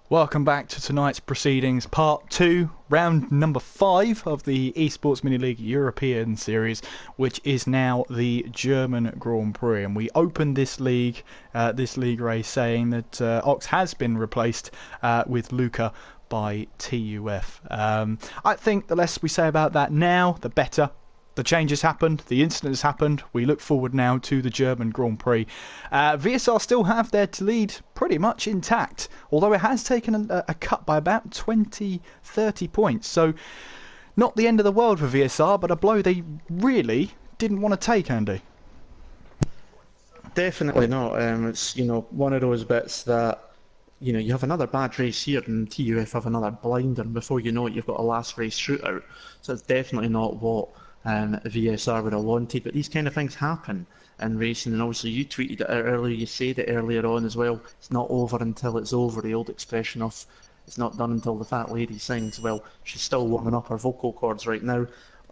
Welcome back to tonight's proceedings, part 2, round number 5 of the Esports Mini League European Series, which is now the German Grand Prix. And we opened this league race saying that Ox has been replaced with Luca by TUF. I think the less we say about that now, the better. The change has happened, the incident has happened, we look forward now to the German Grand Prix. VSR still have their lead pretty much intact, although it has taken a cut by about 20-30 points. So not the end of the world for VSR, but a blow they really didn't want to take, Andy. Definitely not. It's one of those bits that you have another bad race here and TUF have another blinder, and before you know it, you've got a last race shootout. So it's definitely not what VSR would have wanted, but these kind of things happen in racing, and obviously you tweeted it out earlier, you said it earlier on as well, it's not over until it's over, the old expression of it's not done until the fat lady sings. Well, she's still warming up her vocal cords right now.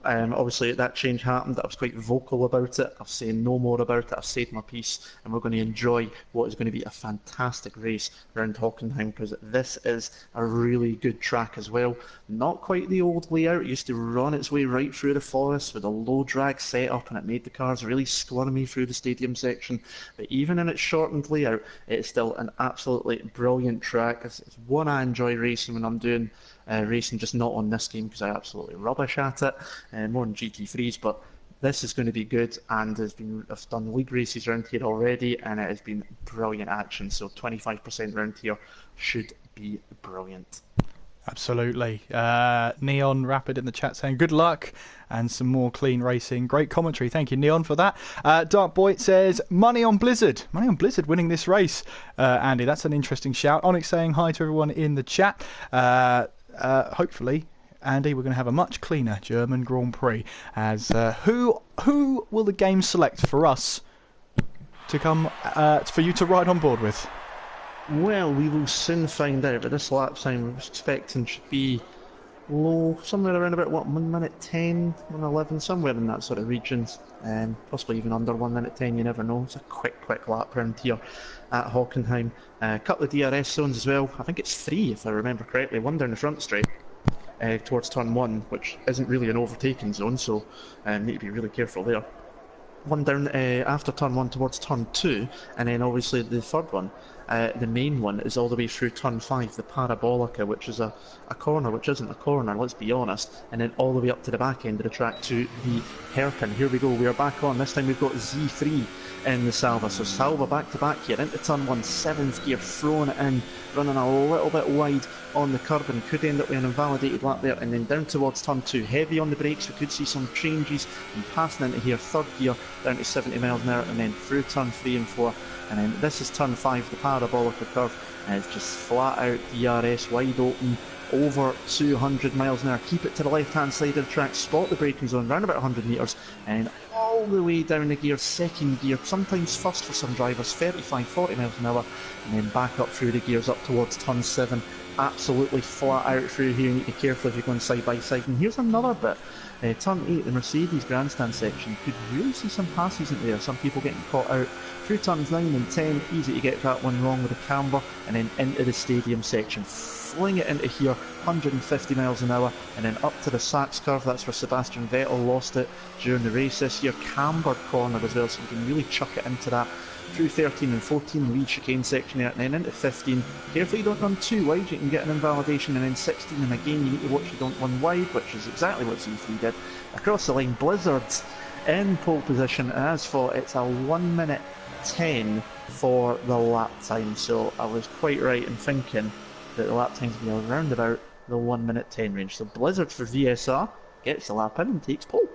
Obviously that change happened, I was quite vocal about it, I've said no more about it, I've said my piece, and we're going to enjoy what is going to be a fantastic race around Hockenheim, because this is a really good track as well. Not quite the old layout, it used to run its way right through the forest with a low drag setup, and it made the cars really squirmy through the stadium section, but even in its shortened layout, it's still an absolutely brilliant track. It's one I enjoy racing when I'm doing racing, just not on this game because I absolutely rubbish at it, more than GT3s, but this is going to be good, and I've done league races around here already and it has been brilliant action, so 25% round here should be brilliant. Absolutely. Neon Rapid in the chat saying good luck and some more clean racing. Great commentary. Thank you, Neon, for that. Dark Boy says money on Blizzard. Money on Blizzard winning this race. Andy, that's an interesting shout. Onyx saying hi to everyone in the chat. Hopefully, Andy, we're going to have a much cleaner German Grand Prix. As who will the game select for us to come for you to ride on board with? Well, we will soon find out, but this lap time we're expecting should be low, somewhere around about, 1 minute 10, 1:11, somewhere in that sort of regions, possibly even under 1 minute 10, you never know. It's a quick lap round here at Hockenheim. A couple of DRS zones as well, I think it's 3 if I remember correctly, one down the front straight towards turn 1, which isn't really an overtaking zone, so need to be really careful there. One down after turn 1 towards turn 2, and then obviously the third one, the main one, is all the way through turn 5, the Parabolica, which is a corner which isn't a corner, let's be honest, and then all the way up to the back end of the track to the hairpin. Here we go, we are back on, this time we've got Z3 in the Salva, so Salva back to back here, into turn 1, 7th gear, throwing it in, running a little bit wide on the curb and could end up with an invalidated lap there, and then down towards turn 2, heavy on the brakes, we could see some changes, and passing into here, 3rd gear, down to 70 miles an hour, and then through turn 3 and 4, and then this is turn 5, the Parabolica curve, and it's just flat out DRS, wide open, over 200 miles an hour, keep it to the left hand side of the track, spot the braking zone, round about 100 metres, and all the way down the gear, 2nd gear, sometimes first for some drivers, 35-40 miles an hour, and then back up through the gears up towards turn 7, absolutely flat out through here. You need to be careful if you're going side by side. And here's another bit, turn 8, the Mercedes grandstand section, could really see some passes in there, some people getting caught out. Through turns 9 and 10, easy to get that one wrong with a camber, and then into the stadium section, fling it into here, 150 miles an hour, and then up to the Sachs curve. That's where Sebastian Vettel lost it during the race this year, cambered corner as well, so you can really chuck it into that. Through 13 and 14, lead chicane section there, and then into 15. Carefully you don't run too wide, you can get an invalidation, and then 16, and again you need to watch you don't run wide, which is exactly what Z3 did. Across the line, Blizzards in pole position, and as for it's a 1 minute 10 for the lap time, so I was quite right in thinking that the lap times will be around about the 1 minute 10 range. So Blizzards for VSR gets the lap in and takes pole.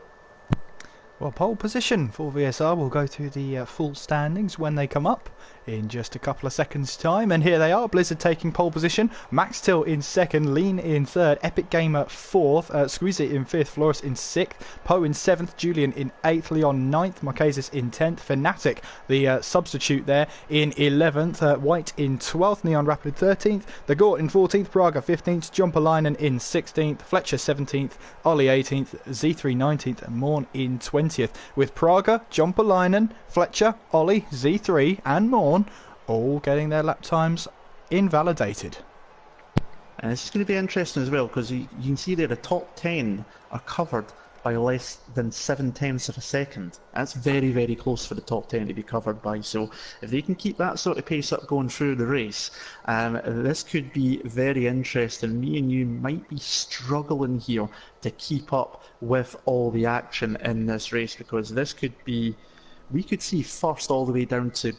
Well, pole position for VSR. We'll go through the full standings when they come up in just a couple of seconds time, and here they are. Blizzard taking pole position, Max Till in 2nd, Lean in 3rd, Epic Gamer 4th, Squeezy in 5th, Flores in 6th, Poe in 7th, Julian in 8th, Leon 9th, Marquezes in 10th, Fnatic, the substitute there, in 11th, White in 12th, Neon Rapid 13th, The Gort in 14th, Praga 15th, Jumperlinen in 16th, Fletcher 17th, Ollie 18th, Z3 19th, and Morn in 20th, with Praga, Jumperlinen, Fletcher, Ollie, Z3 and Morn all getting their lap times invalidated. And it's going to be interesting as well, because you can see there the top 10 are covered by less than 7/10 of a second. That's very, very close for the top 10 to be covered by. So if they can keep that sort of pace up going through the race, this could be very interesting. Me and you might be struggling here to keep up with all the action in this race, because this could be, we could see first all the way down to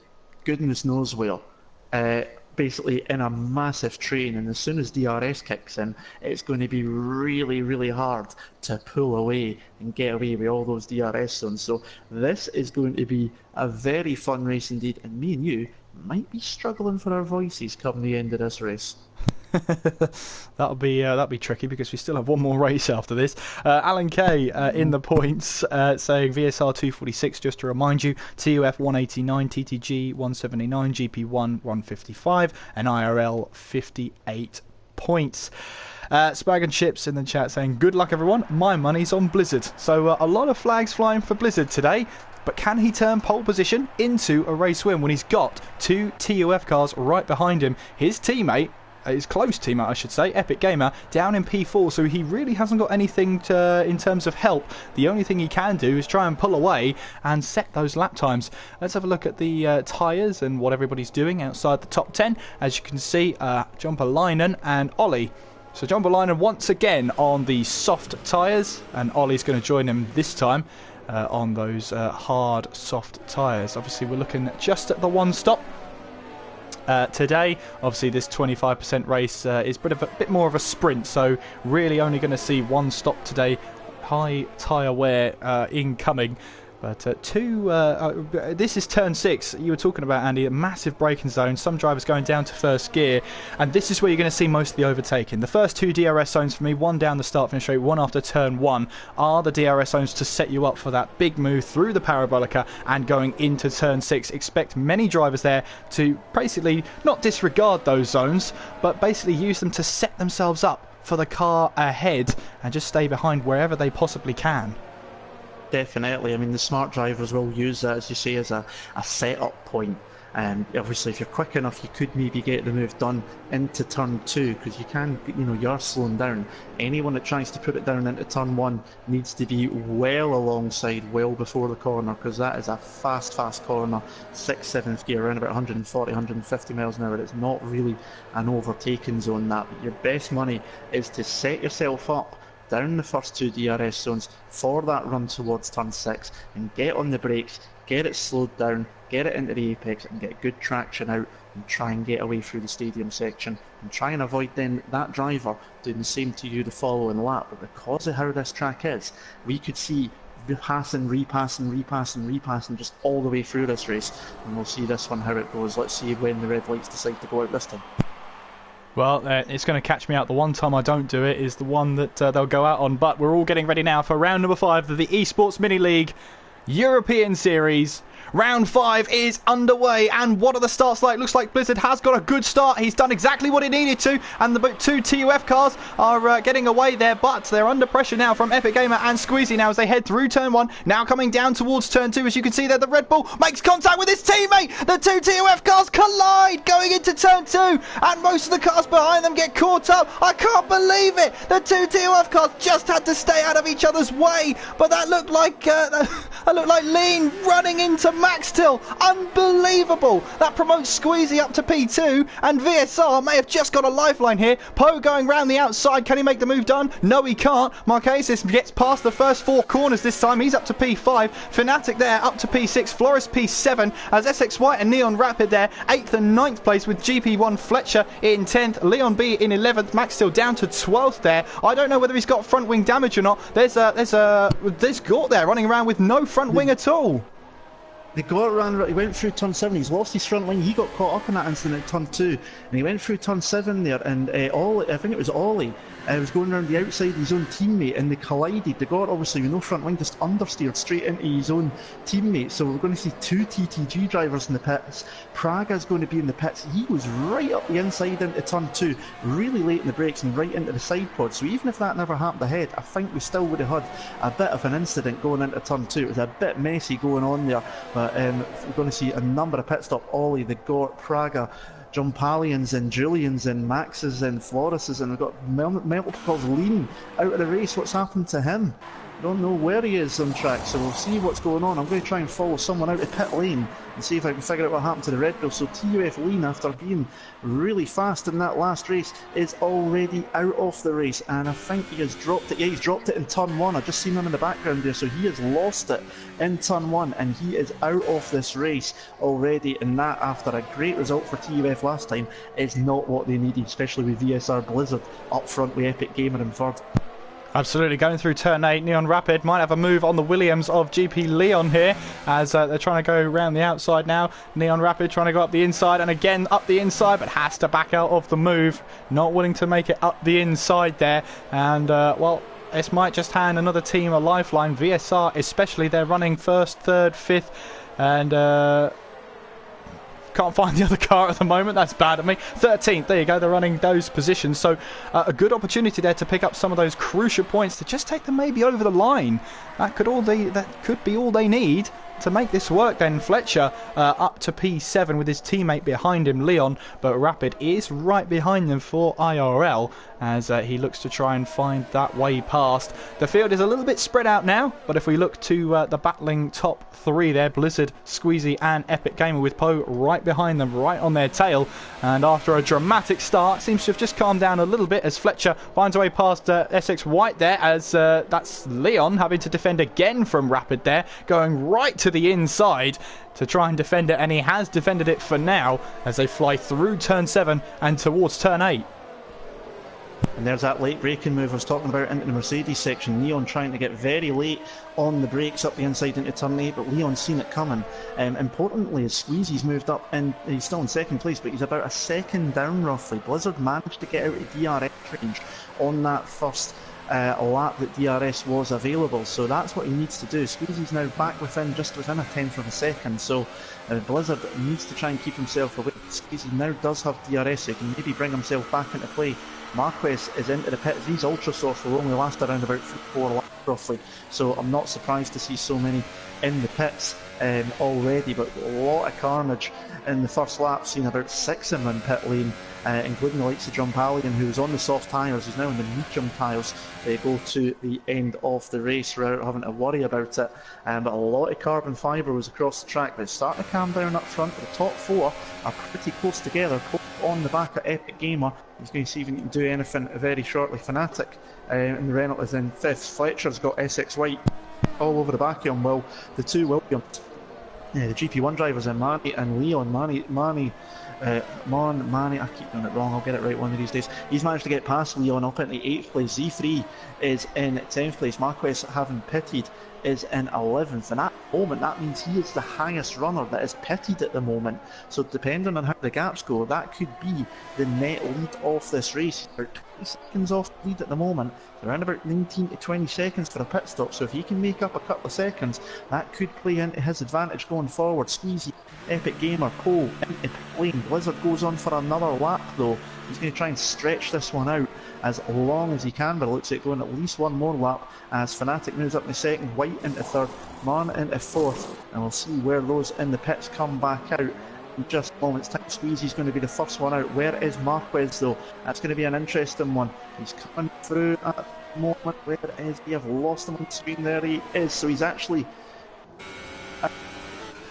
goodness knows where. Basically in a massive train, and as soon as DRS kicks in, it's going to be really, really hard to pull away and get away with all those DRS zones. So this is going to be a very fun race indeed, and me and you might be struggling for our voices come the end of this race. that'll be tricky, because we still have one more race after this. Alan Kay in the points, saying VSR 246, just to remind you, TUF 189, TTG 179, GP1 155, and IRL 58 points. Spag and Chips in the chat saying, good luck everyone, my money's on Blizzard. So a lot of flags flying for Blizzard today. But can he turn pole position into a race win when he's got two TUF cars right behind him? His teammate, his close teammate I should say, Epic Gamer, down in P4, so he really hasn't got anything in terms of help. The only thing he can do is try and pull away and set those lap times. Let's have a look at the tyres and what everybody's doing outside the top 10. As you can see, Jumper Leinen and Ollie. So Jumper Leinen once again on the soft tyres, and Ollie's going to join him this time on those hard soft tyres. Obviously we're looking just at the one stop today. Obviously this 25% race is a bit more of a sprint, so really only going to see one stop today. High tyre wear incoming. But this is turn 6. You were talking about, Andy, a massive braking zone. Some drivers going down to first gear, and this is where you're going to see most of the overtaking. The first two DRS zones for me, one down the start finish straight, one after turn 1, are the DRS zones to set you up for that big move through the Parabolica and going into turn 6. Expect many drivers there to basically not disregard those zones, but basically use them to set themselves up for the car ahead and just stay behind wherever they possibly can. Definitely. I mean, the smart drivers will use that, as you say, as a set-up point. Obviously, if you're quick enough, you could maybe get the move done into turn 2, because you can, you're slowing down. Anyone that tries to put it down into turn 1 needs to be well alongside, well before the corner, because that is a fast corner, 6th, 7th gear, around about 140, 150 miles an hour. It's not really an overtaking zone, that. But your best money is to set yourself up down the first two DRS zones for that run towards turn 6 and get on the brakes, get it slowed down, get it into the apex and get good traction out and try and get away through the stadium section and try and avoid then that driver doing the same to you the following lap. But because of how this track is, we could see repassing just all the way through this race, and we'll see this one how it goes. Let's see when the red lights decide to go out this time. Well, it's going to catch me out. The one time I don't do it is the one that they'll go out on. But we're all getting ready now for round number 5 of the Esports Mini League European Series. Round 5 is underway, and what are the starts like? Looks like Blizzard has got a good start. He's done exactly what he needed to, and the two TUF cars are getting away there, but they're under pressure now from Epic Gamer and Squeezy now as they head through turn 1, now coming down towards turn 2. As you can see there, the Red Bull makes contact with his teammate. The two TUF cars collide going into turn 2, and most of the cars behind them get caught up. I can't believe it. The two TUF cars just had to stay out of each other's way, but that looked like Lean running into Max Till. Unbelievable. That promotes Squeezy up to P2, and VSR may have just got a lifeline here. Poe going round the outside. Can he make the move done? No, he can't. Marquesis gets past the first 4 corners this time. He's up to P5. Fnatic there up to P6. Flores P7 as SX White and Neon Rapid there 8th and 9th place, with GP1 Fletcher in 10th. Leon B in 11th. Max still down to 12th there. I don't know whether he's got front wing damage or not. There's Gort there running around with no front wing at all. The Gort he went through turn 7, he's lost his front wing, he got caught up in that incident at turn 2, and he went through turn 7 there, and I think it was Ollie, was going around the outside of his own teammate, and they collided. The Gort, obviously with no front wing, just understeered straight into his own teammate, so we're going to see 2 TTG drivers in the pits. Praga's going to be in the pits. He was right up the inside into turn 2, really late in the brakes and right into the side pod, so even if that never happened ahead, I think we still would have had a bit of an incident going into turn 2. It was a bit messy going on there. But we're going to see a number of pit stop. Ollie, the Gort, Praga, John Pallians and Julians and Maxes and Floris's, and we've got multiples lean out of the race. What's happened to him? Don't know where he is on track, so we'll see what's going on. I'm going to try and follow someone out of pit lane and see if I can figure out what happened to the Red Bull. So TUF Lean, after being really fast in that last race, is already out of the race, and I think he has dropped it. Yeah, he's dropped it in turn 1. I've just seen him in the background there, so he has lost it in turn 1, and he is out of this race already, and that, after a great result for TUF last time, is not what they needed, especially with VSR Blizzard up front with Epic Gamer in third. Absolutely, going through turn 8, Neon Rapid might have a move on the Williams of GP Leon here, as they're trying to go around the outside now. Neon Rapid trying to go up the inside, and again up the inside, but has to back out of the move. Not willing to make it up the inside there, and well, this might just hand another team a lifeline. VSR especially, they're running first, third, fifth, and can't find the other car at the moment. That's bad of me. 13th, there you go, they're running those positions, so a good opportunity there to pick up some of those crucial points to just take them maybe over the line. That could be all they need to make this work then. Fletcher up to P7 with his teammate behind him, Leon, but Rapid is right behind them for IRL as he looks to try and find that way past. The field is a little bit spread out now, but if we look to the battling top 3 there, Blizzard, Squeezy and Epic Gamer, with Poe right behind them, right on their tail, and after a dramatic start, seems to have just calmed down a little bit as Fletcher finds a way past SX White there, as that's Leon having to defend again from Rapid there, going right to the inside to try and defend it, and he has defended it for now as they fly through turn 7 and towards turn 8. And there's that late braking move I was talking about into the Mercedes section. Leon trying to get very late on the brakes up the inside into turn 8, but Leon's seen it coming. Importantly, as Squeezy's moved up, and he's still in second place, but he's about a second down roughly. Blizzard managed to get out of DRS range on that first lap that DRS was available, so that's what he needs to do. Squeezy's now back just within a tenth of a second, so Blizzard needs to try and keep himself away. Squeezy now does have DRS, so he can maybe bring himself back into play. Marquez is into the pits. These ultra source will only last around about 3-4 laps roughly, so I'm not surprised to see so many in the pits already, but a lot of carnage in the first lap, seeing about 6 of them in pit lane, including the likes of John Palligan, who was on the soft tyres, who's now on the medium tyres. They go to the end of the race without having to worry about it, but a lot of carbon fibre was across the track. They're starting to calm down up front. The top 4 are pretty close together, on the back of Epic Gamer. He's going to see if he can do anything very shortly. Fnatic in the Renault is in 5th. Fletcher's got SX White all over the back of him. Well, the 2 Williams, the GP1 drivers in Manny and Leon. Manny, I keep doing it wrong, I'll get it right one of these days. He's managed to get past Leon up into 8th place. Z3 is in 10th place. Marquez, having pitted, is in 11th, and at the moment that means he is the highest runner that is pitted at the moment, so depending on how the gaps go, that could be the net lead of this race. He's about 20 seconds off the lead at the moment, around about 19 to 20 seconds for a pit stop, so if he can make up a couple of seconds, that could play into his advantage going forward. Squeezy, Epic Gamer, Poe into pit lane. Blizzard goes on for another lap though. He's going to try and stretch this one out as long as he can, but it looks like going at least one more lap as Fnatic moves up to second, White into third, Man into fourth, and we'll see where those in the pits come back out in just a moment's time. Squeezy's going to be the first one out. Where is Marquez though? That's going to be an interesting one. He's coming through at the moment. Where is he? I've lost him on the screen. There he is. So he's actually...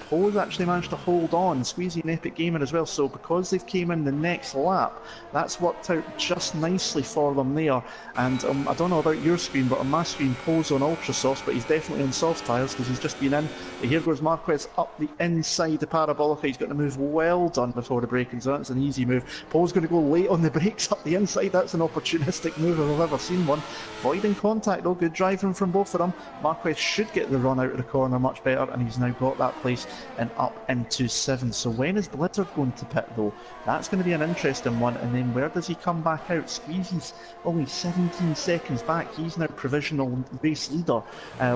Poe's actually managed to hold on, Squeezy and Epic Gamer as well, so because they've came in the next lap, that's worked out just nicely for them there. And I don't know about your screen, but on my screen Poe's on ultra softs, but he's definitely on soft tyres because he's just been in. But here goes Marquez up the inside the Parabolica. He's got to move well done before the braking, so that's an easy move. Poe's going to go late on the brakes up the inside. That's an opportunistic move if I've ever seen one. Voiding contact though, good driving from both of them. Marquez should get the run out of the corner much better, and he's now got that place and up into 7th. So when is Blizzard going to pit though? That's going to be an interesting one. And then where does he come back out? Squeezy's only 17 seconds back. He's now provisional race leader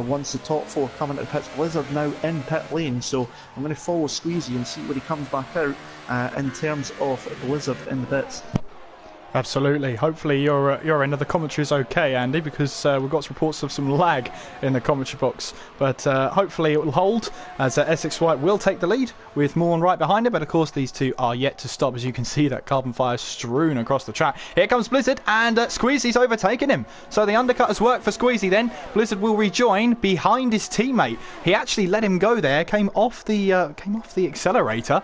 once the top 4 come into pits. Blizzard now in pit lane, so I'm going to follow Squeezy and see where he comes back out in terms of Blizzard in the pits. Absolutely. Hopefully your end of the commentary is okay, Andy, because we've got reports of some lag in the commentary box. But hopefully it will hold, as Essex White will take the lead with Morn right behind it. But of course these two are yet to stop, as you can see that carbon fire strewn across the track. Here comes Blizzard, and Squeezy's overtaken him. So the undercut has worked for Squeezy then. Blizzard will rejoin behind his teammate. He actually let him go there, came off the accelerator,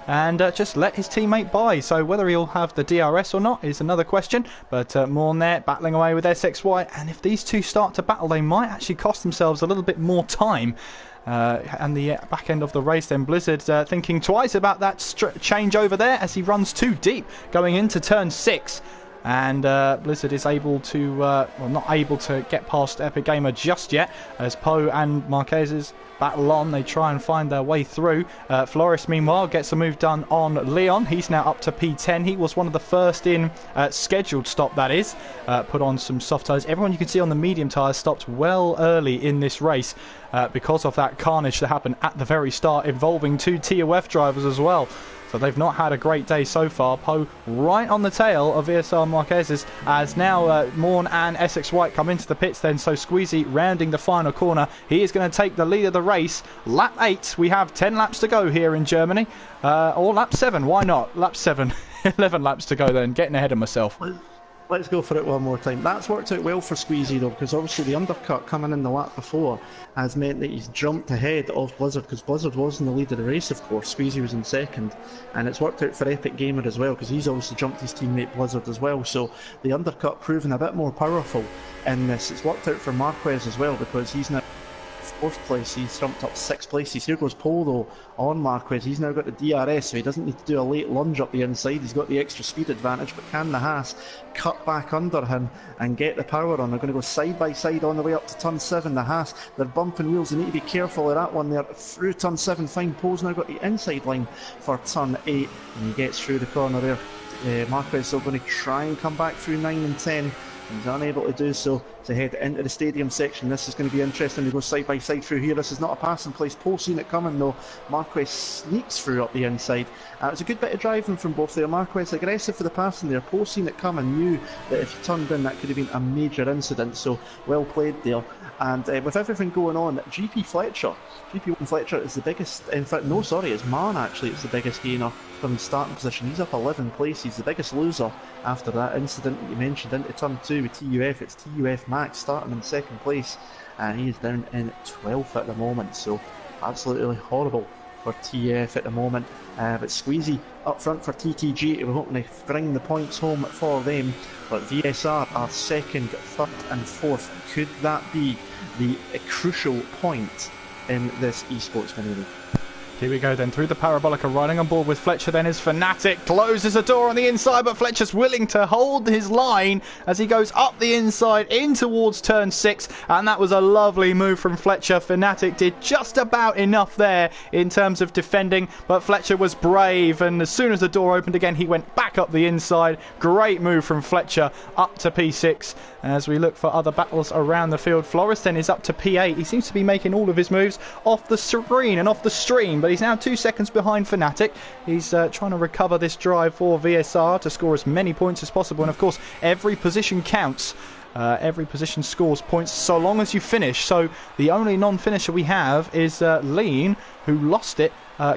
and just let his teammate by. So whether he'll have the DRS or not is another question. But Morn there battling away with SXY, and if these two start to battle, they might actually cost themselves a little bit more time. And the back end of the race then, Blizzard thinking twice about that change over there as he runs too deep going into turn 6. And Blizzard is able to, well, not able to get past Epic Gamer just yet, as Poe and Marquez's battle on. They try and find their way through. Flores, meanwhile, gets a move done on Leon. He's now up to P10. He was one of the first in scheduled stop, that is. Put on some soft tyres. Everyone you can see on the medium tyres stopped well early in this race because of that carnage that happened at the very start, involving 2 TOF drivers as well. So they've not had a great day so far. Poe right on the tail of VSR Marquez's, as now Morn and Essex White come into the pits then. So Squeezy rounding the final corner. He is going to take the lead of the race. Lap 8. We have 10 laps to go here in Germany. Or lap 7. Why not? Lap 7. 11 laps to go then. Getting ahead of myself. Let's go for it one more time. That's worked out well for Squeezy though, because obviously the undercut coming in the lap before has meant that he's jumped ahead of Blizzard, because Blizzard was in the lead of the race, of course. Squeezy was in second, and it's worked out for Epic Gamer as well, because he's obviously jumped his teammate Blizzard as well. So the undercut proving a bit more powerful in this. It's worked out for Marquez as well, because he's now 4th place. He's jumped up 6 places. Here goes Paul though on Marquez. He's now got the DRS, so he doesn't need to do a late lunge up the inside. He's got the extra speed advantage, but can the Haas cut back under him and get the power on? They're going to go side by side on the way up to turn 7. The Haas, they're bumping wheels. They need to be careful of that one there through turn 7. Fine. Paul's now got the inside line for turn 8, and he gets through the corner there. Marquez still going to try and come back through 9 and 10. He's unable to do so to head into the stadium section. This is going to be interesting to go side by side through here. This is not a passing place. Paul seen it coming though. Marquez sneaks through up the inside. It was a good bit of driving from both there. Marquez aggressive for the passing there. Paul seen it coming, knew that if he turned in that could have been a major incident, so well played there. And with everything going on, GP1 Fletcher is the biggest, in fact no sorry, it's Man actually, it's the biggest gainer from the starting position. He's up 11 places, the biggest loser after that incident that you mentioned into turn 2 with TUF. It's TUF Max starting in 2nd place, and he is down in 12th at the moment, so absolutely horrible for TF at the moment. But Squeezy up front for TTG, we're hoping to bring the points home for them. But VSR are 2nd, 3rd and 4th. Could that be the crucial point in this esports mini league? Here we go then, through the Parabolica, riding on board with Fletcher then is Fnatic. Closes the door on the inside, but Fletcher's willing to hold his line as he goes up the inside in towards turn 6, and that was a lovely move from Fletcher. Fnatic did just about enough there in terms of defending, but Fletcher was brave, and as soon as the door opened again, he went back up the inside. Great move from Fletcher up to P6. As we look for other battles around the field, Flores then is up to P8. He seems to be making all of his moves off the screen and off the stream, but he's now 2 seconds behind Fnatic. He's trying to recover this drive for VSR to score as many points as possible, and of course every position counts. Every position scores points so long as you finish. So the only non-finisher we have is Lean, who lost it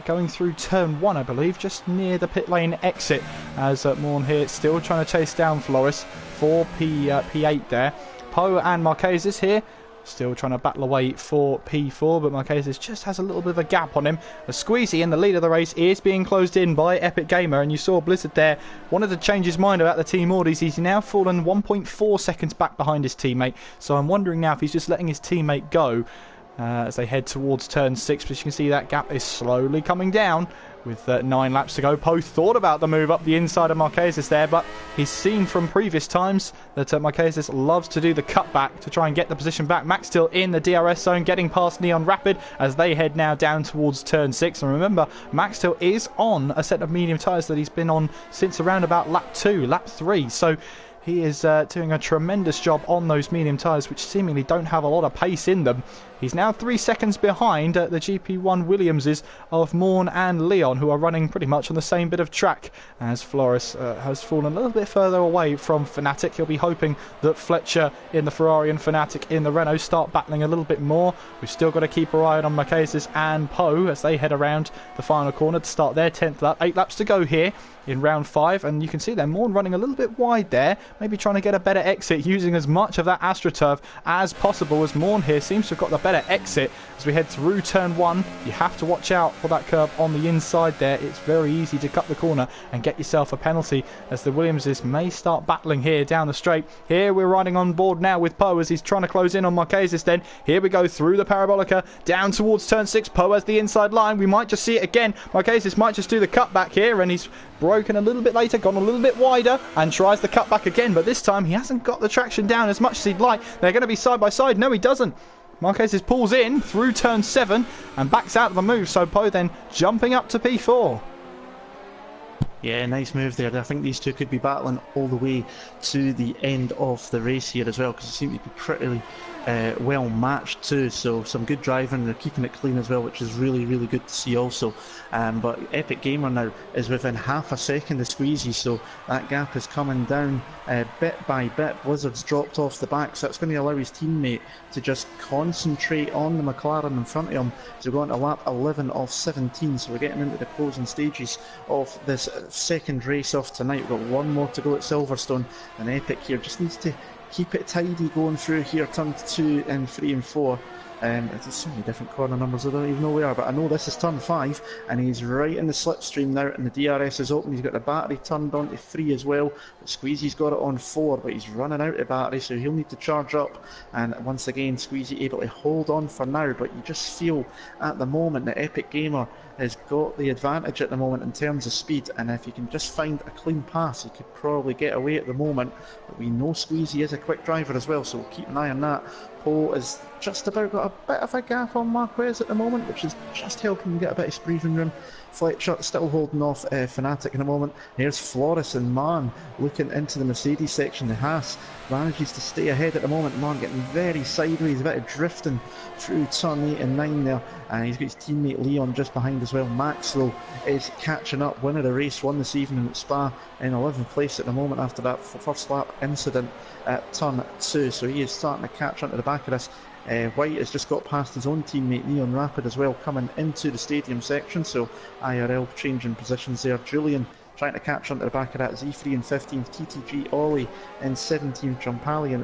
going through turn 1, I believe, just near the pit lane exit, as Morn here still trying to chase down Flores for P8 there. Poe and Marquez is here, still trying to battle away for P4, but Marquez just has a little bit of a gap on him. A Squeezy in the lead of the race is being closed in by Epic Gamer, and you saw Blizzard there wanted to change his mind about the team orders. He's now fallen 1.4 seconds back behind his teammate, so I'm wondering now if he's just letting his teammate go as they head towards turn 6, but you can see that gap is slowly coming down. With 9 laps to go, Poe thought about the move up the inside of Marquez's there, but he's seen from previous times that Marquez's loves to do the cutback to try and get the position back. Max still in the DRS zone, getting past Neon Rapid as they head now down towards turn 6. And remember, Max still is on a set of medium tyres that he's been on since around about lap 2, lap 3. So he is doing a tremendous job on those medium tyres, which seemingly don't have a lot of pace in them. He's now 3 seconds behind the GP1 Williamses of Morn and Leon, who are running pretty much on the same bit of track, as Flores has fallen a little bit further away from Fnatic. He'll be hoping that Fletcher in the Ferrari and Fnatic in the Renault start battling a little bit more. We've still got to keep our eye on Marquezes and Poe as they head around the final corner to start their 10th lap. 8 laps to go here in round 5, and you can see there Morn running a little bit wide there, maybe trying to get a better exit, using as much of that AstroTurf as possible, as Morn here seems to have got the better exit as we head through turn 1. You have to watch out for that curve on the inside there. It's very easy to cut the corner and get yourself a penalty, as the Williamses may start battling here down the straight. Here we're riding on board now with Poe as he's trying to close in on Marquezes. Then here we go through the Parabolica down towards turn 6. Poe has the inside line. We might just see it again. Marquezes might just do the cutback here, and he's broken a little bit later, gone a little bit wider, and tries the cutback again, but this time he hasn't got the traction down as much as he'd like. They're going to be side by side. No, he doesn't. Marquezes pulls in through turn 7 and backs out of the move, so Poe then jumping up to P4. Yeah, nice move there. I think these two could be battling all the way to the end of the race here as well, because they seem to be pretty well matched too. So some good driving, they're keeping it clean as well, which is really, really good to see also. But Epic Gamer now is within half a second of Squeezy, so that gap is coming down bit by bit. Blizzard's dropped off the back, so that's going to allow his teammate to just concentrate on the McLaren in front of him. So we're going to lap 11 of 17, so we're getting into the closing stages of this second race of tonight. We've got one more to go at Silverstone, and Epic here just needs to keep it tidy going through here, turn 2 and 3 and 4. There's so many different corner numbers, I don't even know where, but I know this is turn 5, and he's right in the slipstream now, and the DRS is open. He's got the battery turned on to 3 as well, but Squeezy's got it on 4, but he's running out of battery, so he'll need to charge up. And once again, Squeezy able to hold on for now, but you just feel at the moment that Epic Gamer has got the advantage at the moment in terms of speed, and if you can just find a clean pass, he could probably get away at the moment. But we know Squeezy is a quick driver as well, so we'll keep an eye on that. Poe has just about got a bit of a gap on Marquez at the moment, which is just helping him get a bit of breathing room. Fletcher still holding off Fnatic in a moment. Here's Flores and Mann looking into the Mercedes section. The Haas manages to stay ahead at the moment. Mann getting very sideways, a bit of drifting through turn 8 and 9 there. And he's got his teammate Leon just behind as well. Max though is catching up, winner of race 1 this evening at Spa, in 11th place at the moment after that first lap incident at turn 2. So he is starting to catch onto the back of this. White has just got past his own teammate Neon Rapid as well, coming into the stadium section, so IRL changing positions there. Julian trying to catch onto the back of that. Z3 in 15th, TTG Ollie in 17th, Jumpalion,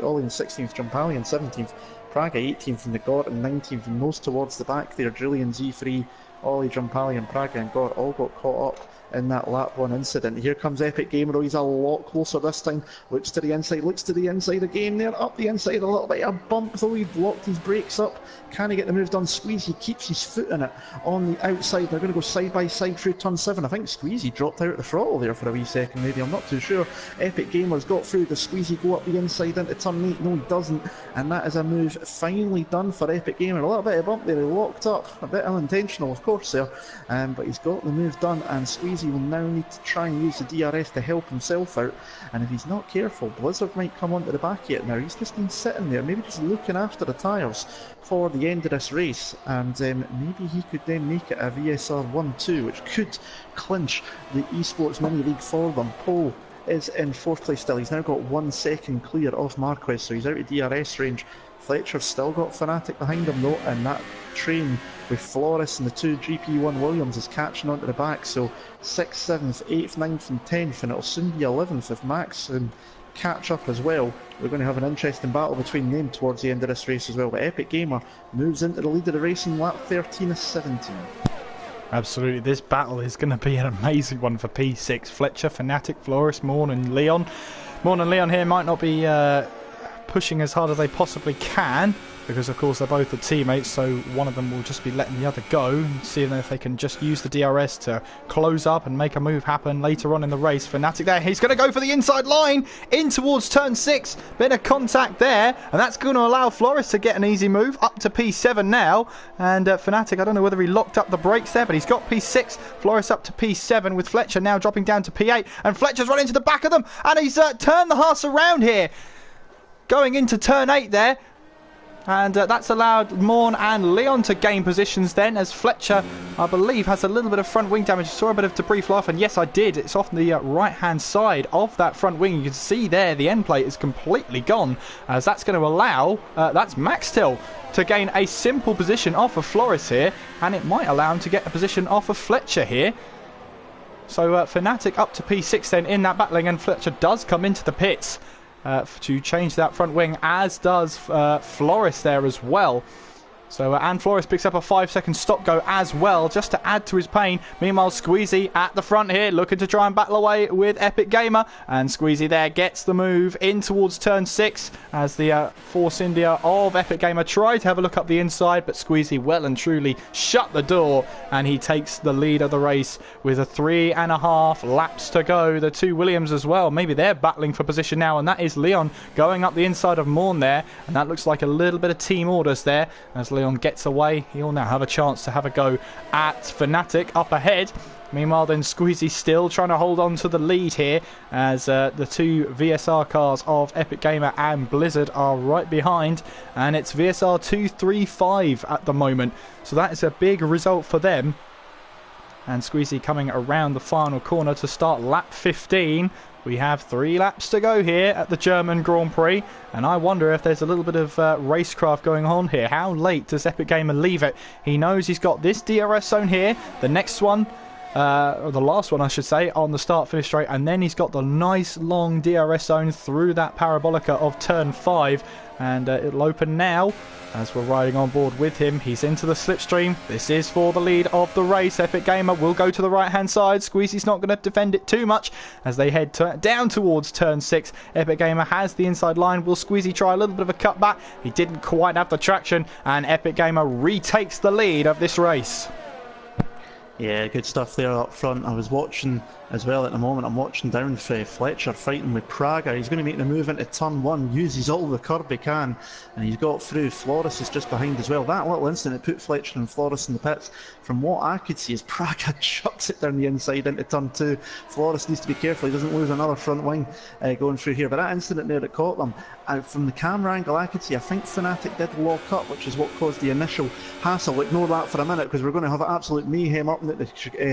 Ollie in 16th, Jumpalion 17th, Praga 18th, and the Gort in 19th, and those towards the back there, Julian, Z3, Ollie, Jumpalion, Praga and Gort all got caught up in that lap 1 incident. Here comes Epic Gamer, he's a lot closer this time, looks to the inside again there, up the inside a little bit, a bump though, he blocked his brakes up. Can he get the move done? Squeezy keeps his foot in it on the outside. They're going to go side by side through turn 7. I think Squeezy dropped out at the throttle there for a wee second, maybe, I'm not too sure. Epic Gamer's got through. Does Squeezy go up the inside into turn 8? No, he doesn't, and that is a move finally done for Epic Gamer. A little bit of bump there, he locked up, a bit unintentional of course there, but he's got the move done, and Squeezy will now need to try and use the DRS to help himself out, and if he's not careful, Blizzard might come onto the back yet. Now he's just been sitting there, maybe just looking after the tyres for the end of this race, and maybe he could then make it a VSR 1-2, which could clinch the Esports Mini League for them. Poe is in 4th place still. He's now got 1 second clear of Marquez, so he's out of DRS range. Fletcher's still got Fnatic behind him though, and that train with Flores and the 2 GP1 Williams is catching onto the back, so 6th, 7th, 8th, 9th and 10th, and it'll soon be 11th if Max and catch up as well. We're going to have an interesting battle between them towards the end of this race as well, but Epic Gamer moves into the lead of the race in lap 13 of 17. Absolutely, this battle is going to be an amazing one for P6. Fletcher, Fnatic, Flores, Morn and Leon. Morn and Leon here might not be pushing as hard as they possibly can, because of course they're both the teammates, so one of them will just be letting the other go and seeing if they can just use the DRS to close up and make a move happen later on in the race. Fnatic there, he's going to go for the inside line in towards turn 6, bit of contact there, and that's going to allow Flores to get an easy move up to P7 now. And Fnatic, I don't know whether he locked up the brakes there, but he's got P6, Flores up to P7 with Fletcher now dropping down to P8, and Fletcher's running to the back of them, and he's turned the Haas around here going into turn 8 there. And that's allowed Morn and Leon to gain positions then, as Fletcher, I believe, has a little bit of front wing damage. I saw a bit of debris fly off, and yes, I did. It's off the right-hand side of that front wing. You can see there the end plate is completely gone, as that's going to allow, that's Maxtel to gain a simple position off of Flores here, and it might allow him to get a position off of Fletcher here. So Fnatic up to P6 then in that battling, and Fletcher does come into the pits to change that front wing, as does Flores there as well. So and Flores picks up a 5-second stop go as well, just to add to his pain. Meanwhile, Squeezy at the front here, looking to try and battle away with Epic Gamer, and Squeezy there gets the move in towards turn 6 as the Force India of Epic Gamer try to have a look up the inside, but Squeezy well and truly shut the door, and he takes the lead of the race with a 3.5 laps to go. The two Williams as well, maybe they're battling for position now, and that is Leon going up the inside of Morn there, and that looks like a little bit of team orders there as Leon gets away. He'll now have a chance to have a go at Fnatic up ahead. Meanwhile, then Squeezy still trying to hold on to the lead here, as the two VSR cars of Epic Gamer and Blizzard are right behind, and it's VSR 235 at the moment. So that is a big result for them. And Squeezy coming around the final corner to start lap 15. We have 3 laps to go here at the German Grand Prix, and I wonder if there's a little bit of racecraft going on here. How late does Epic Gamer leave it? He knows he's got this DRS zone here, the next one, or the last one I should say, on the start-finish straight, and then he's got the nice long DRS zone through that parabolica of turn 5, and it'll open now as we're riding on board with him. He's into the slipstream. This is for the lead of the race. Epic Gamer will go to the right-hand side. Squeezy's not going to defend it too much as they head down towards turn 6. Epic Gamer has the inside line. Will Squeezy try a little bit of a cutback? He didn't quite have the traction, and Epic Gamer retakes the lead of this race. Yeah, good stuff there up front. I was watching as well at the moment. I'm watching down for Fletcher fighting with Praga. He's going to make the move into turn 1, uses all the curb he can, and he's got through. Flores is just behind as well. That little incident put Fletcher and Flores in the pits. From what I could see, is Praga chucks it down the inside into turn 2. Flores needs to be careful he doesn't lose another front wing going through here. But that incident there that caught them, from the camera angle I could see, I think Fnatic did lock up, which is what caused the initial hassle. Ignore that for a minute, because we're going to have absolute mayhem up at the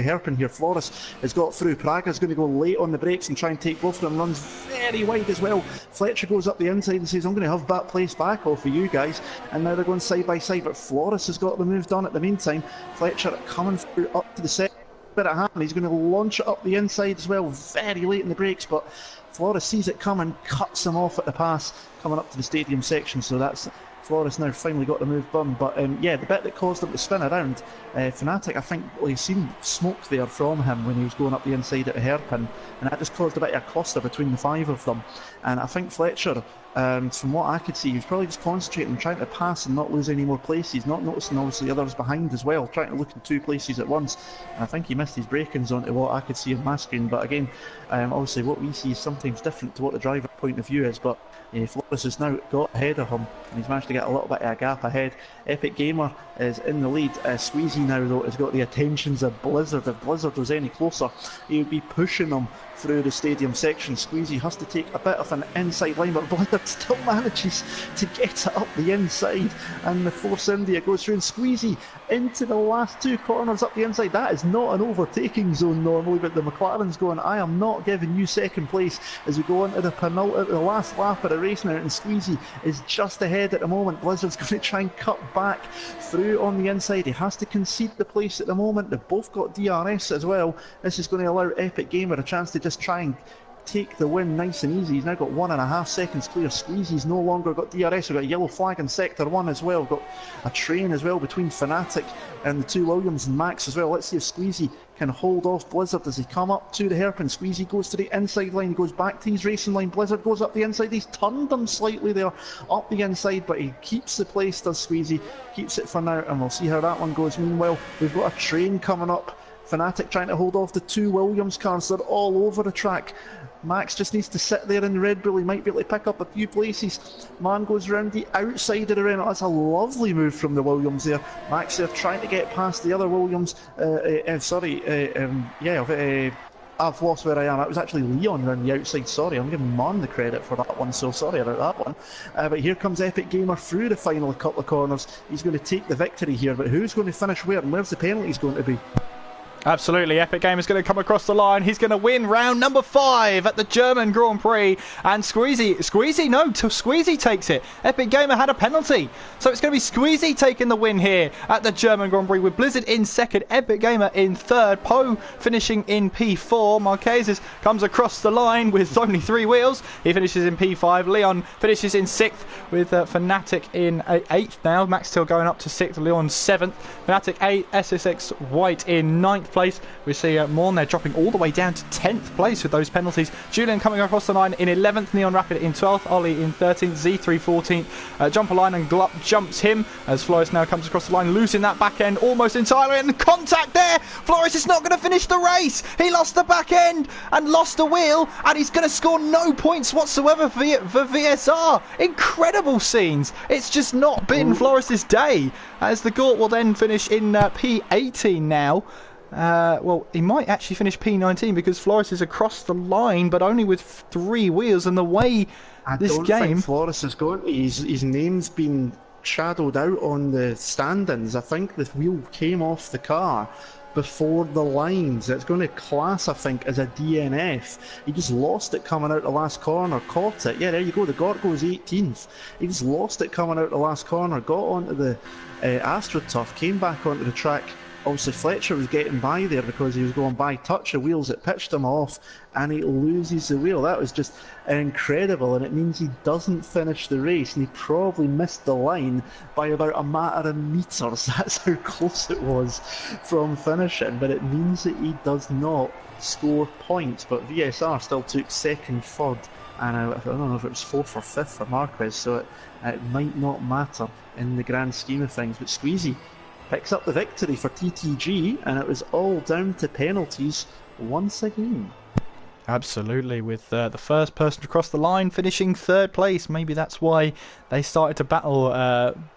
hairpin here. Flores has got through. Praga's going to go late on the brakes and try and take both of them. Runs very wide as well. Fletcher goes up the inside and says, I'm going to have that place back off for you guys. And now they're going side by side, but Flores has got the move done at the meantime. Fletcher coming through up to the second bit of hand. He's going to launch it up the inside as well, very late in the brakes, but Flores sees it coming, cuts him off at the pass coming up to the stadium section. So that's Flores now finally got the move done. But yeah, the bit that caused him to spin around, Fnatic, I think we've seen smoke there from him when he was going up the inside at the hairpin, and that just caused a bit of a cluster between the 5 of them. And I think Fletcher, from what I could see, he was probably just concentrating, trying to pass and not lose any more places, not noticing obviously others behind as well, trying to look in 2 places at once. And I think he missed his braking zone to what I could see on my screen. But again, obviously what we see is sometimes different to what the driver point of view is. But Flores has now got ahead of him, and he's managed to get a little bit of a gap ahead. Epic Gamer is in the lead. Squeezy now though has got the attentions of Blizzard. If Blizzard was any closer, he would be pushing them through the stadium section. Squeezy has to take a bit of an inside line, but Blizzard still manages to get it up the inside, and the Force India goes through, and Squeezy into the last 2 corners up the inside. That is not an overtaking zone normally, but the McLaren's going, I am not giving you second place, as we go into the last lap of the race now, and Squeezy is just ahead at the moment. Blizzard's going to try and cut back through on the inside. He has to concede the place at the moment. They've both got DRS as well. This is going to allow Epic Gamer a chance to just try and take the win nice and easy. He's now got 1.5 seconds clear. Squeezy's no longer got DRS. We've got a yellow flag in sector 1 as well. We've got a train as well between Fnatic and the 2 Williams and Max as well. Let's see if Squeezy can hold off Blizzard as he come up to the hairpin. Squeezy goes to the inside line, he goes back to his racing line. Blizzard goes up the inside. He's turned him slightly there up the inside, but he keeps the place, does Squeezy. Keeps it for now, and we'll see how that one goes. Meanwhile, we've got a train coming up. Fnatic trying to hold off the 2 Williams cars. They're all over the track. Max just needs to sit there in the Red Bull. He might be able to pick up a few places. Man goes round the outside of the Renault. That's a lovely move from the Williams there. Max there trying to get past the other Williams. I've lost where I am. It was actually Leon around the outside. Sorry, I'm giving Marn the credit for that one, so sorry about that one. But here comes Epic Gamer through the final couple of corners. He's going to take the victory here, but who's going to finish where, and where's the penalties going to be? Absolutely, Epic Gamer's going to come across the line. He's going to win round number 5 at the German Grand Prix. And Squeezy takes it. Epic Gamer had a penalty. So it's going to be Squeezy taking the win here at the German Grand Prix with Blizzard in second, Epic Gamer in third, Poe finishing in P4. Marquez comes across the line with only 3 wheels. He finishes in P5. Leon finishes in 6th with Fnatic in 8th now. Max still going up to 6th, Leon 7th. Fnatic 8th, SSX White in 9th place. We see Morn there dropping all the way down to 10th place with those penalties. Julian coming across the line in 11th, Neon Rapid in 12th, Ollie in 13th, Z3 14th. Jumper line and Glup jumps him as Flores now comes across the line, losing that back end almost entirely, and the contact there. Flores is not going to finish the race. He lost the back end and lost the wheel, and he's going to score no points whatsoever for VSR. Incredible scenes. It's just not been Flores' day, as the Gort will then finish in P18 now. Well, he might actually finish P19 because Flores is across the line, but only with 3 wheels. And the way I don't think Flores is going to. His name's been shadowed out on the standings. I think the wheel came off the car before the lines. It's going to class, I think, as a DNF. He just lost it coming out the last corner, caught it. Yeah, there you go. The Gort goes 18th. He just lost it coming out the last corner, got onto the AstroTurf, came back onto the track. Obviously Fletcher was getting by there because he was going by touch of wheels. It pitched him off and he loses the wheel. That was just incredible, and it means he doesn't finish the race, and he probably missed the line by about a matter of metres. That's how close it was from finishing, but it means that he does not score points. But VSR still took second, third, and I don't know if it was 4th or 5th for Marquez, so it might not matter in the grand scheme of things. But Squeezy picks up the victory for TTG, and it was all down to penalties once again. Absolutely, with the first person to cross the line finishing 3rd place. Maybe that's why they started to battle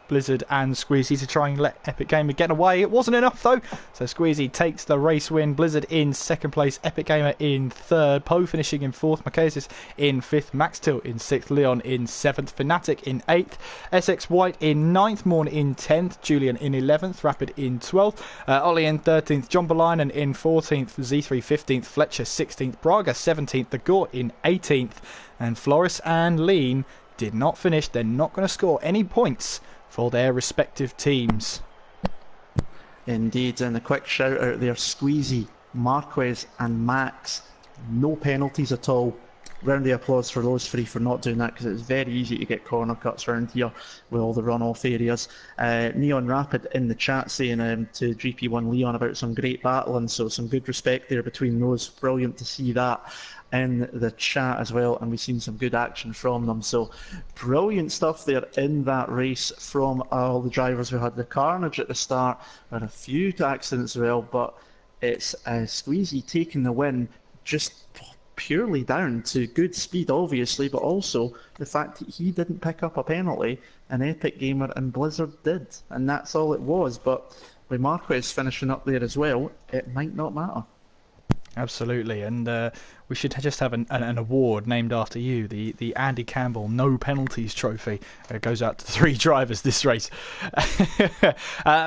Blizzard and Squeezy to try and let Epic Gamer get away. It wasn't enough though, so Squeezy takes the race win. Blizzard in 2nd place, Epic Gamer in 3rd, Poe finishing in 4th, Marquez in 5th, Max Till in 6th, Leon in 7th, Fnatic in 8th, SX White in 9th, Morn in 10th, Julian in 11th, Rapid in 12th, Ollie in 13th, John Bolainen in 14th, Z3 15th, Fletcher 16th, Braga 17th, the Gort in 18th, and Flores and Lean did not finish. They're not going to score any points for their respective teams. Indeed, and a quick shout out there, Squeezy, Marquez and Max, no penalties at all. Round of applause for those 3 for not doing that, because it's very easy to get corner cuts around here with all the runoff areas. Neon Rapid in the chat saying to GP1 Leon about some great battling, so some good respect there between those. Brilliant to see that in the chat as well, and we've seen some good action from them. So brilliant stuff there in that race from all the drivers. We had the carnage at the start, we had a few accidents as well, but it's Squeezy taking the win just purely down to good speed, obviously, but also the fact that he didn't pick up a penalty and Epic Gamer and Blizzard did, and that's all it was. But with Marquez finishing up there as well, it might not matter. Absolutely, and we should just have an award named after you, the Andy Campbell No Penalties Trophy. It goes out to 3 drivers this race.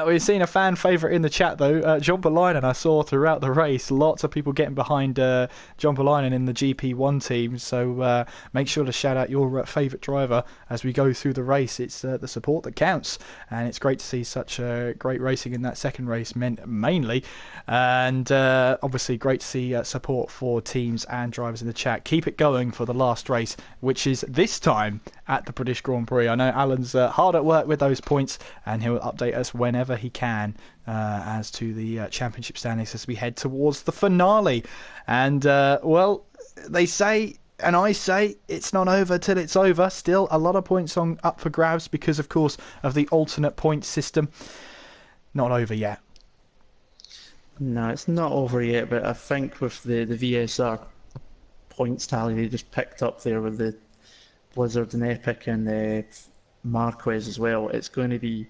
We've seen a fan favourite in the chat though, John Bolainen. I saw throughout the race lots of people getting behind John Bolainen in the GP1 team, so make sure to shout out your favourite driver as we go through the race. It's the support that counts, and it's great to see such great racing in that second race mainly, and obviously great to see support for teams and drivers in the chat. Keep it going for the last race, which is this time at the British Grand Prix. I know Alan's hard at work with those points, and he'll update us whenever he can as to the championship standings as we head towards the finale. And well, they say, and I say, it's not over till it's over. Still a lot of points up for grabs because, of course, of the alternate point system. Not over yet. No, it's not over yet, but I think with the VSR points tally they just picked up there with the Blizzard and Epic and Marquez as well, it's going to be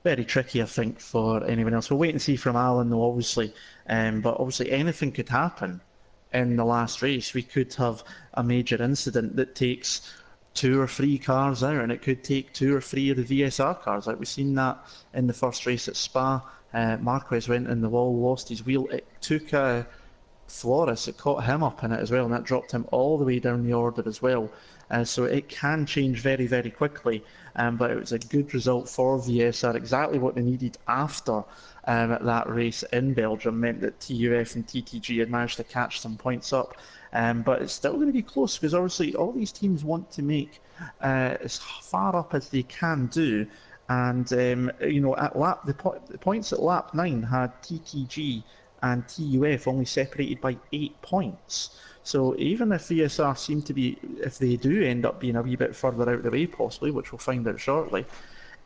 very tricky, I think, for anyone else. We'll wait and see from Alan, though, obviously. But obviously anything could happen in the last race, we could have a major incident that takes 2 or 3 cars out, and it could take 2 or 3 of the VSR cars out. We've seen that in the first race at Spa. Marquez went in the wall, lost his wheel. It took Flores, it caught him up in it as well, and that dropped him all the way down the order as well. So it can change very, very quickly. But it was a good result for VSR, exactly what they needed after that race in Belgium, meant that TUF and TTG had managed to catch some points up. But it's still going to be close, because obviously all these teams want to make as far up as they can do. And at the points at lap 9 had TTG and TUF only separated by 8 points. So even if VSR seem to be, if they do end up being a wee bit further out the way possibly, which we'll find out shortly,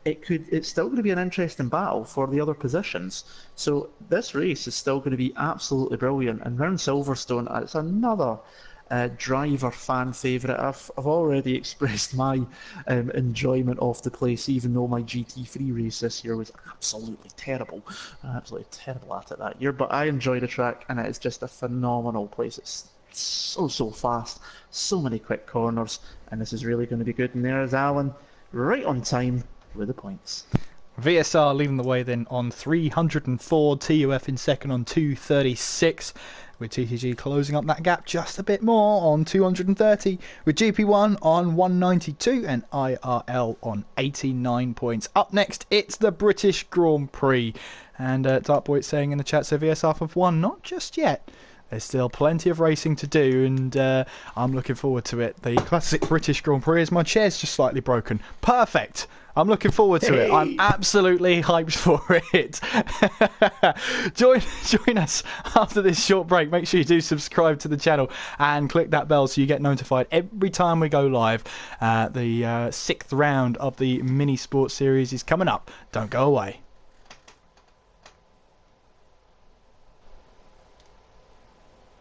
it's still going to be an interesting battle for the other positions. So this race is still going to be absolutely brilliant. And round Silverstone, it's another driver fan favourite. I've already expressed my enjoyment of the place, even though my GT3 race this year was absolutely terrible. Absolutely terrible at it that year. But I enjoy the track, and it is just a phenomenal place. It's so fast, so many quick corners, and this is really going to be good. And there's Alan, right on time with the points. VSR leading the way then on 304, TUF in second on 236, with TTG closing up that gap just a bit more on 230, with GP1 on 192 and IRL on 89 points. Up next, it's the British Grand Prix, and Darkboy saying in the chat, so VSR have won? Not just yet. There's still plenty of racing to do, and I'm looking forward to it. The classic British Grand Prix is my chair's just slightly broken. Perfect! I'm looking forward to it. I'm absolutely hyped for it. Join us after this short break. Make sure you do subscribe to the channel and click that bell so you get notified every time we go live. The 6th round of the mini sports series is coming up. Don't go away.